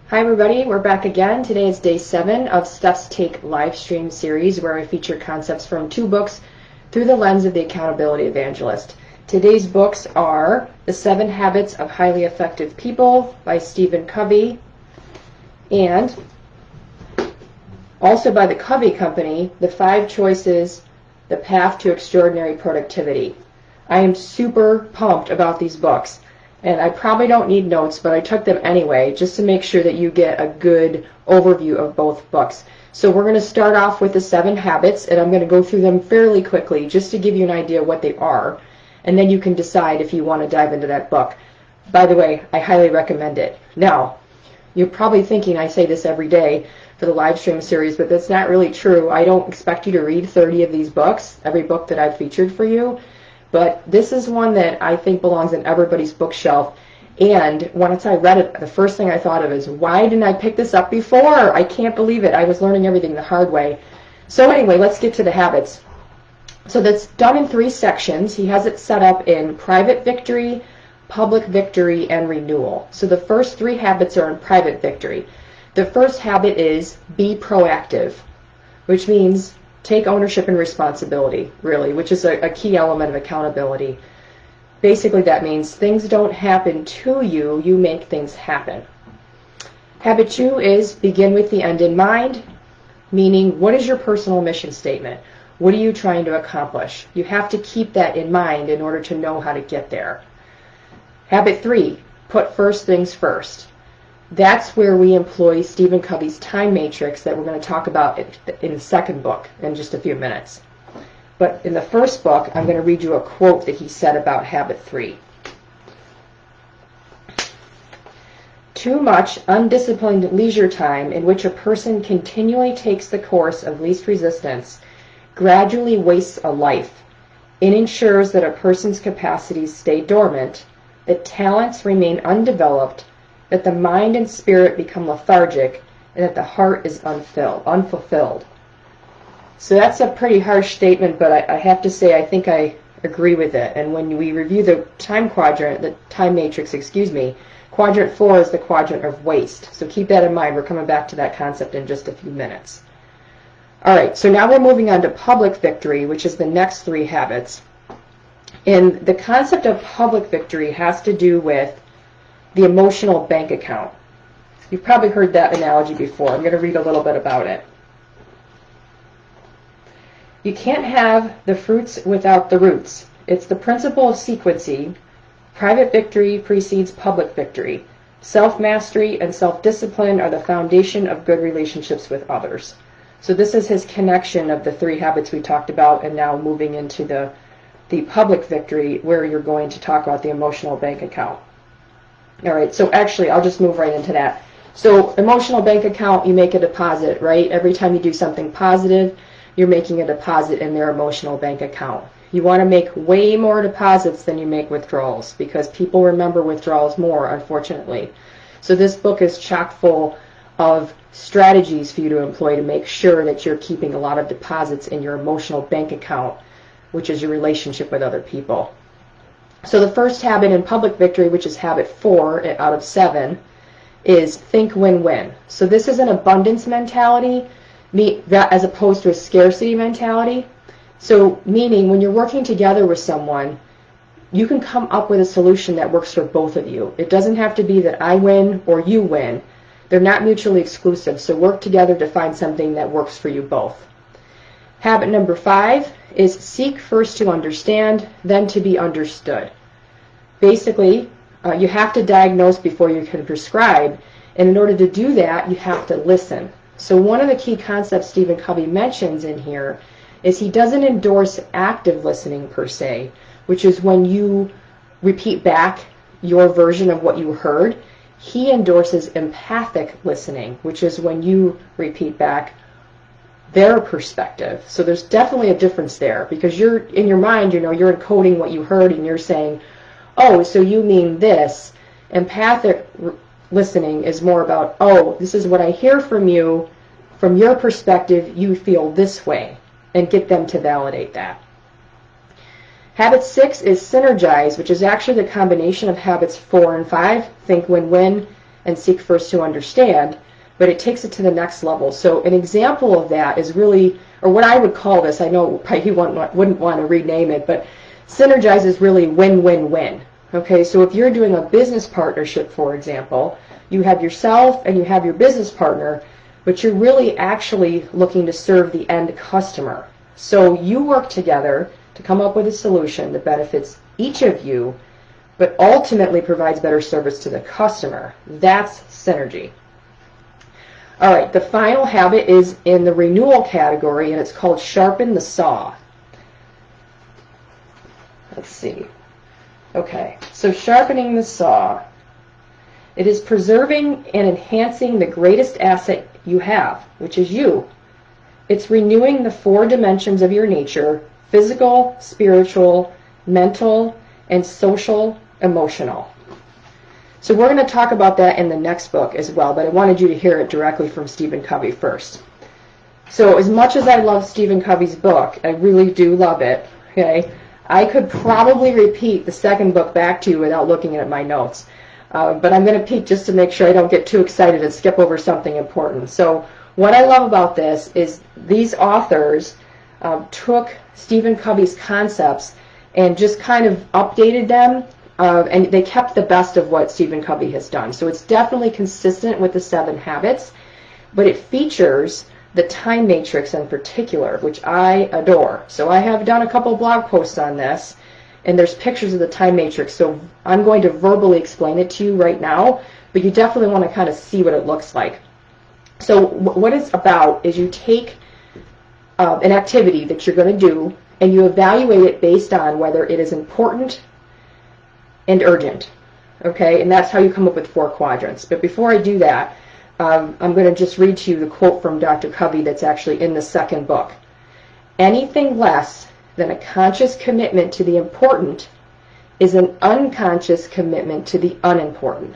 Hi everybody, we're back again. Today is day 7 of Steph's Take live stream series where I feature concepts from 2 books through the lens of the accountability evangelist. Today's books are The 7 Habits of Highly Effective People by Stephen Covey, and also by the Covey Company, The 5 Choices, The Path to Extraordinary Productivity. I am super pumped about these books. And I probably don't need notes, but I took them anyway, just to make sure that you get a good overview of both books. So we're going to start off with the 7 habits, and I'm going to go through them fairly quickly, just to give you an idea of what they are. And then you can decide if you want to dive into that book. By the way, I highly recommend it. Now, you're probably thinking I say this every day for the live stream series, but that's not really true. I don't expect you to read 30 of these books, every book that I've featured for you. But this is one that I think belongs in everybody's bookshelf. And once I read it, the first thing I thought of is, why didn't I pick this up before? I can't believe it. I was learning everything the hard way. So anyway, let's get to the habits. So that's done in 3 sections. He has it set up in private victory, public victory, and renewal. So the first 3 habits are in private victory. The first habit is be proactive, which means take ownership and responsibility, really, which is a key element of accountability. Basically, that means things don't happen to you, you make things happen. Habit 2 is begin with the end in mind, meaning what is your personal mission statement? What are you trying to accomplish? You have to keep that in mind in order to know how to get there. Habit 3, put first things first. That's where we employ Stephen Covey's time matrix that we're going to talk about in the second book in just a few minutes. But in the first book, I'm going to read you a quote that he said about habit 3. Too much undisciplined leisure time in which a person continually takes the course of least resistance gradually wastes a life. It ensures that a person's capacities stay dormant, that talents remain undeveloped, that the mind and spirit become lethargic, and that the heart is unfulfilled. So that's a pretty harsh statement, but I have to say I think I agree with it. And when we review the time quadrant, the time matrix, quadrant 4 is the quadrant of waste. So keep that in mind. We're coming back to that concept in just a few minutes. All right, so now we're moving on to public victory, which is the next 3 habits. And the concept of public victory has to do with the emotional bank account. You've probably heard that analogy before. I'm going to read a little bit about it. You can't have the fruits without the roots. It's the principle of sequencing. Private victory precedes public victory. Self-mastery and self-discipline are the foundation of good relationships with others. So this is his connection of the 3 habits we talked about, and now moving into the public victory, where you're going to talk about the emotional bank account. All right, so actually, I'll just move right into that. So emotional bank account, you make a deposit, right? Every time you do something positive, you're making a deposit in their emotional bank account. You want to make way more deposits than you make withdrawals, because people remember withdrawals more, unfortunately. So this book is chock full of strategies for you to employ to make sure that you're keeping a lot of deposits in your emotional bank account, which is your relationship with other people. So the first habit in public victory, which is habit 4 out of 7, is think win-win. So this is an abundance mentality as opposed to a scarcity mentality. So meaning when you're working together with someone, you can come up with a solution that works for both of you. It doesn't have to be that I win or you win. They're not mutually exclusive. So work together to find something that works for you both. Habit number 5 is seek first to understand, then to be understood. Basically, you have to diagnose before you can prescribe, and in order to do that, you have to listen. So one of the key concepts Stephen Covey mentions in here is he doesn't endorse active listening per se, which is when you repeat back your version of what you heard. He endorses empathic listening, which is when you repeat back their perspective. So there's definitely a difference there, because you're in your mind, you're encoding what you heard and you're saying, oh, so you mean this. Empathic listening is more about, oh, this is what I hear from you. From your perspective, you feel this way, and get them to validate that. Habit 6 is synergize, which is actually the combination of habits 4 and 5, think win-win, and seek first to understand, but it takes it to the next level. So an example of that is really, or what I would call this, I know he wouldn't want to rename it, but synergize is really win-win-win. Okay, so if you're doing a business partnership, for example, you have yourself and you have your business partner, but you're really actually looking to serve the end customer. So you work together to come up with a solution that benefits each of you, but ultimately provides better service to the customer. That's synergy. All right, the final habit is in the renewal category, and it's called Sharpen the Saw. Let's see. Okay, so sharpening the saw. It is preserving and enhancing the greatest asset you have, which is you. It's renewing the 4 dimensions of your nature: physical, spiritual, mental, and social, emotional. So we're going to talk about that in the next book as well, but I wanted you to hear it directly from Stephen Covey first. So as much as I love Stephen Covey's book, I really do love it, okay, I could probably repeat the second book back to you without looking at my notes. But I'm going to peek just to make sure I don't get too excited and skip over something important. So what I love about this is these authors took Stephen Covey's concepts and just kind of updated them, and they kept the best of what Stephen Covey has done. So it's definitely consistent with the 7 habits, but it features the time matrix in particular, which I adore. So I have done a couple blog posts on this, and there's pictures of the time matrix. So I'm going to verbally explain it to you right now, but you definitely want to kind of see what it looks like. So what it's about is you take an activity that you're going to do, and you evaluate it based on whether it is important and urgent. Okay, and that's how you come up with 4 quadrants. But before I do that, I'm going to just read to you the quote from Dr. Covey that's actually in the second book. Anything less than a conscious commitment to the important is an unconscious commitment to the unimportant.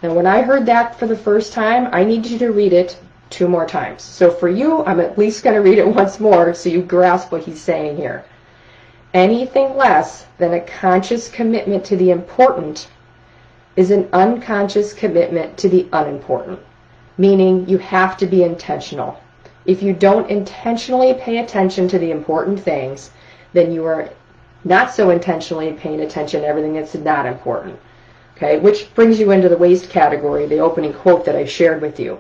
Now, when I heard that for the first time, I need you to read it 2 more times. So for you, I'm at least going to read it once more so you grasp what he's saying here. Anything less than a conscious commitment to the important is an unconscious commitment to the unimportant, meaning you have to be intentional. If you don't intentionally pay attention to the important things, then you are not so intentionally paying attention to everything that's not important. Okay, which brings you into the waste category, the opening quote that I shared with you.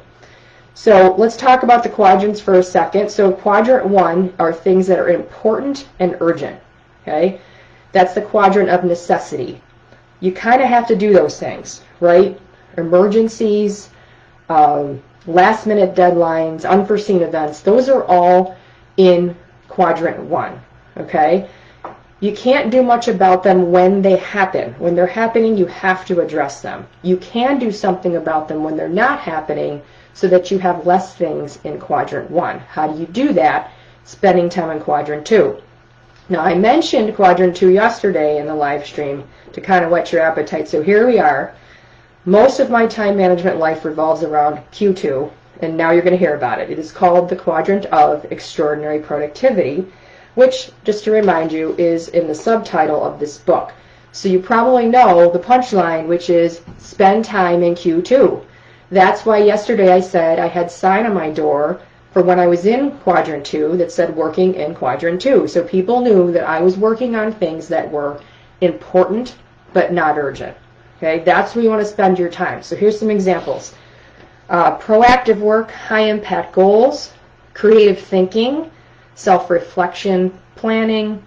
So let's talk about the quadrants for a second. So quadrant 1 are things that are important and urgent. Okay, that's the quadrant of necessity. You kind of have to do those things, right? Emergencies, last minute deadlines, unforeseen events, those are all in quadrant 1. Okay, you can't do much about them when they happen. When they're happening, you have to address them. You can do something about them when they're not happening so that you have less things in quadrant 1. How do you do that? Spending time in quadrant 2. Now, I mentioned quadrant 2 yesterday in the live stream to kind of whet your appetite, so here we are. Most of my time management life revolves around Q2, and now you're going to hear about it. It is called the Quadrant of Extraordinary Productivity, which, just to remind you, is in the subtitle of this book. So you probably know the punchline, which is spend time in Q2. That's why yesterday I said I had sign on my door for when I was in quadrant 2 that said working in quadrant 2. So people knew that I was working on things that were important but not urgent. Okay, that's where you want to spend your time. So here's some examples. Proactive work, high impact goals, creative thinking, self-reflection, planning,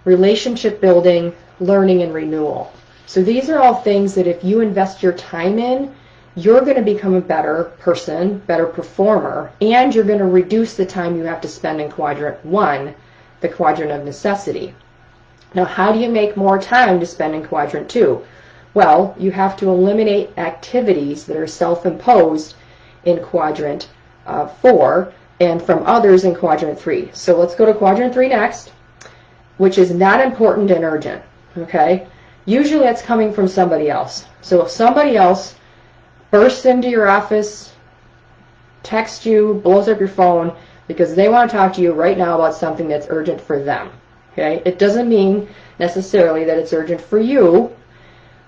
relationship building, learning, and renewal. So these are all things that if you invest your time in, you're going to become a better person, better performer, and you're going to reduce the time you have to spend in quadrant 1, the quadrant of necessity. Now, how do you make more time to spend in quadrant 2? Well, you have to eliminate activities that are self-imposed in quadrant 4 and from others in quadrant 3. So let's go to quadrant 3 next, which is not important and urgent. Okay? Usually that's coming from somebody else. So if somebody else bursts into your office, texts you, blows up your phone because they want to talk to you right now about something that's urgent for them. Okay? It doesn't mean necessarily that it's urgent for you,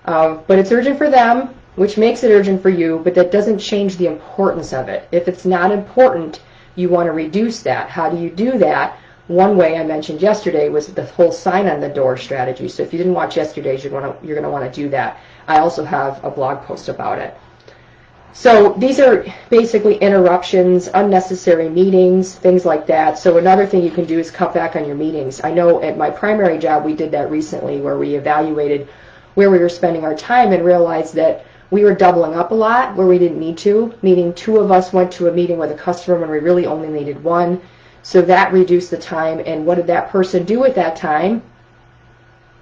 but it's urgent for them, which makes it urgent for you, but that doesn't change the importance of it. If it's not important, you want to reduce that. How do you do that? One way I mentioned yesterday was the whole sign on the door strategy. So if you didn't watch yesterday's, you're going to want to do that. I also have a blog post about it. So these are basically interruptions, unnecessary meetings, things like that. So another thing you can do is cut back on your meetings. I know at my primary job we did that recently, where we evaluated where we were spending our time and realized that we were doubling up a lot where we didn't need to, meaning 2 of us went to a meeting with a customer when we really only needed 1. So that reduced the time. And what did that person do at that time?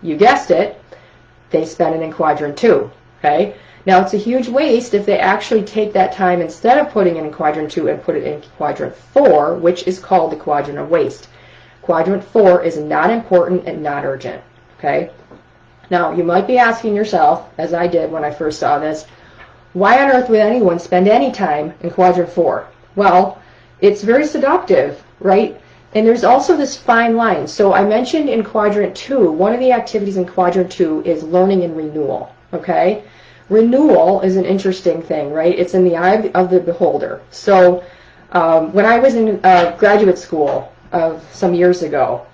You guessed it. They spent it in Quadrant 2. Okay? Now, it's a huge waste if they actually take that time, instead of putting it in Quadrant 2, and put it in Quadrant 4, which is called the Quadrant of Waste. Quadrant 4 is not important and not urgent. Okay? Now, you might be asking yourself, as I did when I first saw this, why on earth would anyone spend any time in Quadrant 4? Well, it's very seductive, right? And there's also this fine line. So I mentioned in Quadrant 2, one of the activities in Quadrant 2 is learning and renewal. Okay? Renewal is an interesting thing, right? It's in the eye of the beholder. So when I was in graduate school some years ago,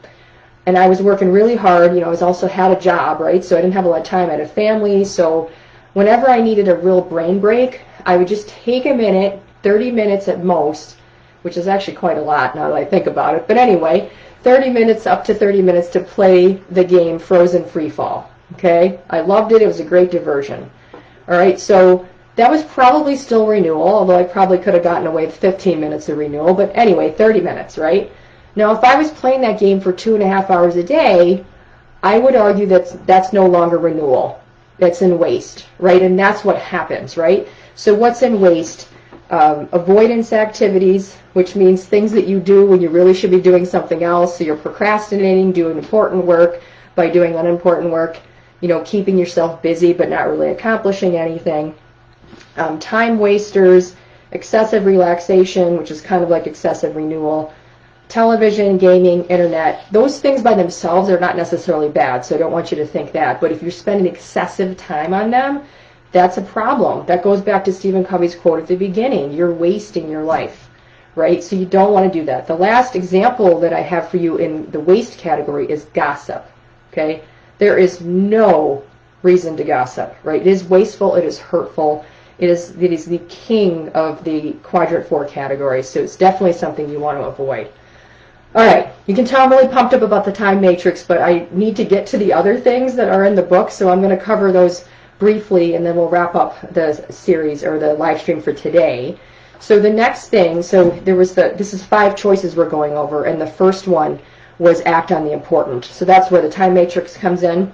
and I was working really hard, I was also had a job, right? So I didn't have a lot of time. I had a family. So whenever I needed a real brain break, I would just take a minute, 30 minutes at most, which is actually quite a lot now that I think about it. But anyway, 30 minutes, up to 30 minutes to play the game Frozen Freefall. Okay? I loved it. It was a great diversion. All right, so that was probably still renewal, although I probably could have gotten away with 15 minutes of renewal. But anyway, 30 minutes, right? Now, if I was playing that game for 2.5 hours a day, I would argue that that's no longer renewal. That's in waste, right? And that's what happens, right? So what's in waste? Avoidance activities, which means things that you do when you really should be doing something else. So you're procrastinating, doing important work by doing unimportant work. Keeping yourself busy but not really accomplishing anything. Time wasters, excessive relaxation, which is kind of like excessive renewal. Television, gaming, internet, those things by themselves are not necessarily bad, so I don't want you to think that. But if you're spending excessive time on them, that's a problem. That goes back to Stephen Covey's quote at the beginning. You're wasting your life, right? So you don't want to do that. The last example that I have for you in the waste category is gossip, okay? There is no reason to gossip, right? It is wasteful. It is hurtful. It is the king of the Quadrant 4 category, so it's definitely something you want to avoid. All right, you can tell I'm really pumped up about the time matrix, but I need to get to the other things that are in the book, so I'm going to cover those briefly, and then we'll wrap up the series or the live stream for today. So the next thing, this is 5 choices we're going over, and the first one was act on the important. So that's where the time matrix comes in.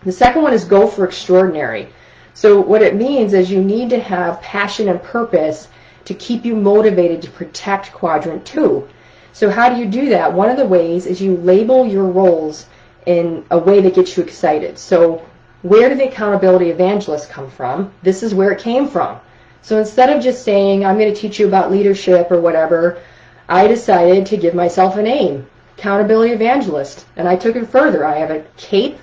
The second one is go for extraordinary. So what it means is you need to have passion and purpose to keep you motivated to protect Quadrant 2. So how do you do that? One of the ways is you label your roles in a way that gets you excited. So where did the accountability evangelist come from? This is where it came from. So instead of just saying, I'm going to teach you about leadership or whatever, I decided to give myself a name. Accountability evangelist, and I took it further. I have a cape,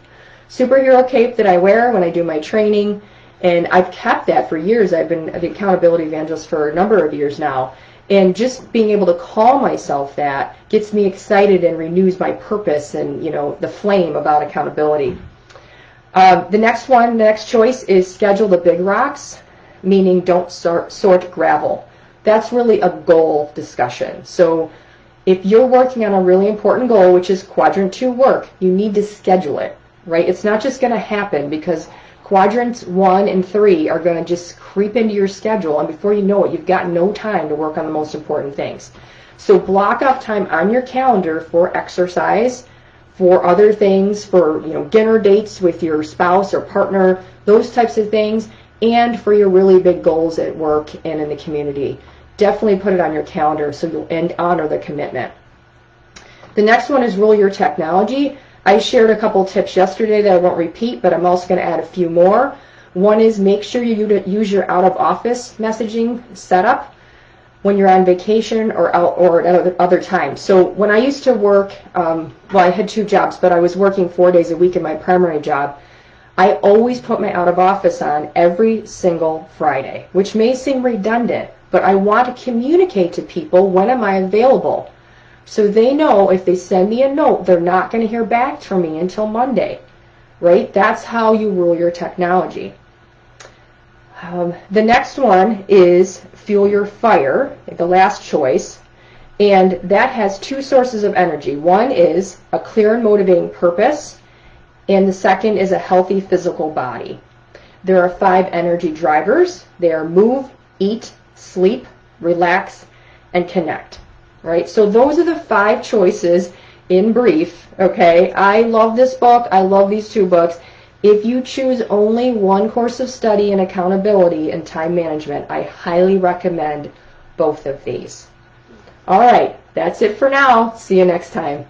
superhero cape that I wear when I do my training, and I've kept that for years. I've been the accountability evangelist for a number of years now, and just being able to call myself that gets me excited and renews my purpose and the flame about accountability. The next choice is schedule the big rocks, meaning don't sort gravel. That's really a goal discussion. So if you're working on a really important goal, which is Quadrant 2 work, you need to schedule it, right? It's not just going to happen because Quadrants 1 and 3 are going to just creep into your schedule, and before you know it, you've got no time to work on the most important things. So block off time on your calendar for exercise, for other things, for dinner dates with your spouse or partner, those types of things, and for your really big goals at work and in the community. Definitely put it on your calendar so you'll honor the commitment. The next one is rule your technology. I shared a couple tips yesterday that I won't repeat, but I'm also going to add a few more. One is make sure you use your out-of-office messaging setup when you're on vacation or at other times. So when I used to work, I had 2 jobs, but I was working 4 days a week in my primary job. I always put my out of office on every single Friday, which may seem redundant, but I want to communicate to people when am I available. So they know if they send me a note, they're not going to hear back from me until Monday, right? That's how you rule your technology. The next one is fuel your fire, the last choice, and that has two sources of energy. One is a clear and motivating purpose, and the second is a healthy physical body. There are 5 energy drivers. They are move, eat, sleep, relax, and connect. Right? So those are the 5 choices in brief. Okay? I love this book. I love these 2 books. If you choose only one course of study in accountability and time management, I highly recommend both of these. All right, that's it for now. See you next time.